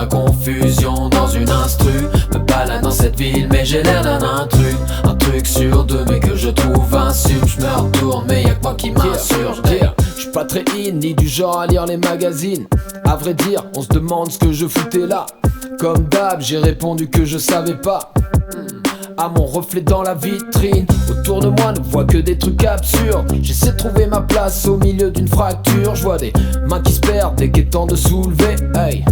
ma confusion dans une instru. Me balade dans cette ville mais j'ai l'air d'un intrus. Un truc sur deux mais que je trouve insup. Je me retourne mais y'a que moi qui m'insurge. J'suis pas très in, ni du genre à lire les magazines. À vrai dire, on se demande ce que je foutais là. Comme d'hab, j'ai répondu que je savais pas. À mon reflet dans la vitrine, autour de moi ne vois que des trucs absurdes. J'essaie de trouver ma place au milieu d'une fracture. Je vois des mains qui se perdent dès qu'il est temps de soulever. Hey,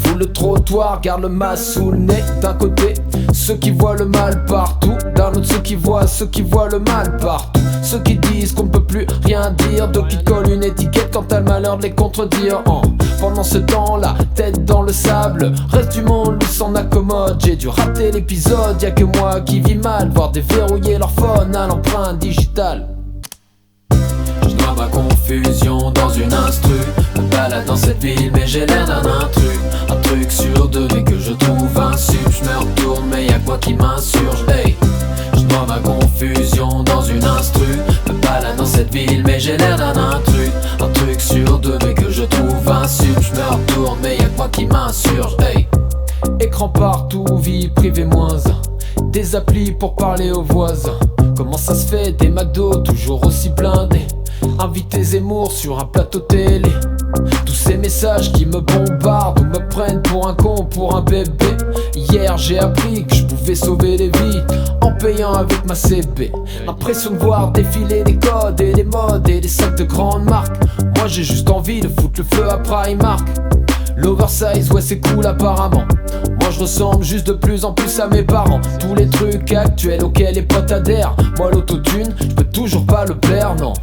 foule le trottoir, garde le masque sous le nez. D'un côté, ceux qui voient le mal partout. D'un autre, ceux qui voient le mal partout. Ceux qui disent qu'on ne peut plus rien dire. D'autres qui te collent une étiquette quand t'as le malheur de les contredire. Pendant ce temps-là, tête dans le sable, reste du monde où s'en accommode. J'ai dû rater l'épisode, y'a que moi qui vis mal. Voir déverrouiller leur phone à l'empreinte digitale. Je noie ma confusion dans une instru. Me balade dans cette ville mais j'ai l'air d'un intrus. Un truc sur deux mais que je trouve insup. Je me retourne mais y'a quoi qui m'insurge. Hey, je noie ma confusion dans une instru. Me balade dans cette ville mais j'ai l'air d'un intrus. Un truc sur deux mais que je trouve insup. Je me retourne mais y'a quoi qui m'insurge. Hey, écran partout, vie privée moins un. Des applis pour parler aux voisins. Comment ça se fait, des McDo toujours aussi blindés. Inviter Zemmour sur un plateau télé. Tous ces messages qui me bombardent ou me prennent pour un con, pour un bébé. Hier j'ai appris que je pouvais sauver des vies en payant avec ma CB. L'impression de voir défiler des codes et des modes et des sacs de grandes marques. Moi j'ai juste envie de foutre le feu à Primark. L'oversize, ouais c'est cool apparemment. Moi je ressemble juste de plus en plus à mes parents. Tous les trucs actuels auxquels les potes adhèrent. Moi l'autotune, je peux toujours pas le plaire, non.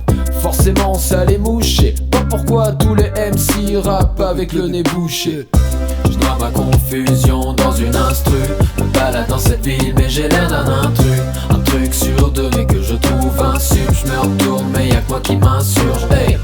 Forcément ça les mouche. Pas pourquoi tous les MC rappent avec le nez bouché. Je noie ma confusion dans une instru. Me balade dans cette ville mais j'ai l'air d'un intrus. Un truc sur deux mais que je trouve insup. Je me retourne mais y'a quoi qui m'insurge. Hey,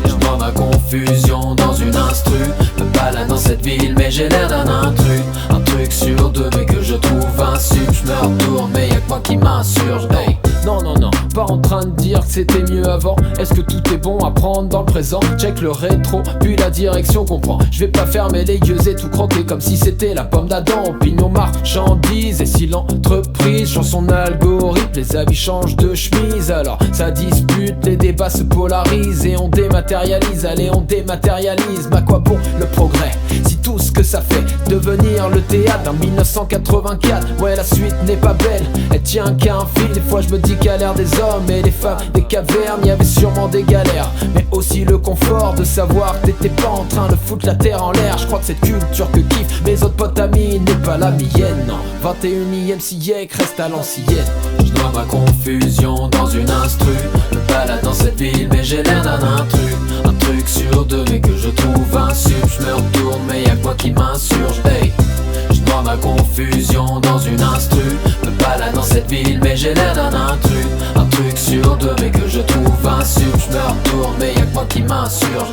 je noie ma confusion dans une instru. Me balade dans cette ville mais j'ai l'air d'un intrus. Un truc sur deux mais que je trouve insup. Je me retourne mais y'a quoi qui m'insurge. Hey, non, non, non, pas en train de dire que c'était mieux avant. Est-ce que tout est bon à prendre dans le présent? Check le rétro, puis la direction qu'on prend. Je vais pas fermer les yeux et tout croquer comme si c'était la pomme d'Adam. Opinion, marchandise, et si l'entreprise change son algorithme, les avis changent de chemise. Alors ça dispute, les débats se polarisent et on dématérialise. Allez, on dématérialise, mais à quoi bon le progrès si tout ce que ça fait devenir le théâtre en 1984? Ouais, la suite n'est pas belle, elle tient qu'à un fil. Des fois je me dis qu'à l'ère des hommes et des femmes des cavernes, y avait sûrement des galères, mais aussi le confort de savoir que t'étais pas en train de foutre la terre en l'air. Je crois que cette culture que kiffent mes autres potes amis n'est pas la mienne, non. 21e siècle reste à l'ancienne. Je noie ma confusion dans une instru. Me balade dans cette ville mais j'ai l'air d'un intrus. Un truc sur deux mais que je trouve insup. Je me retourne mais y'a quoi qui m'insurge. Hey, je noie ma confusion dans une instru. Me balade dans cette ville mais j'ai l'air d'un intrus. Un truc sur deux mais que je trouve insup. Je me retourne mais y'a quoi qui m'insurge.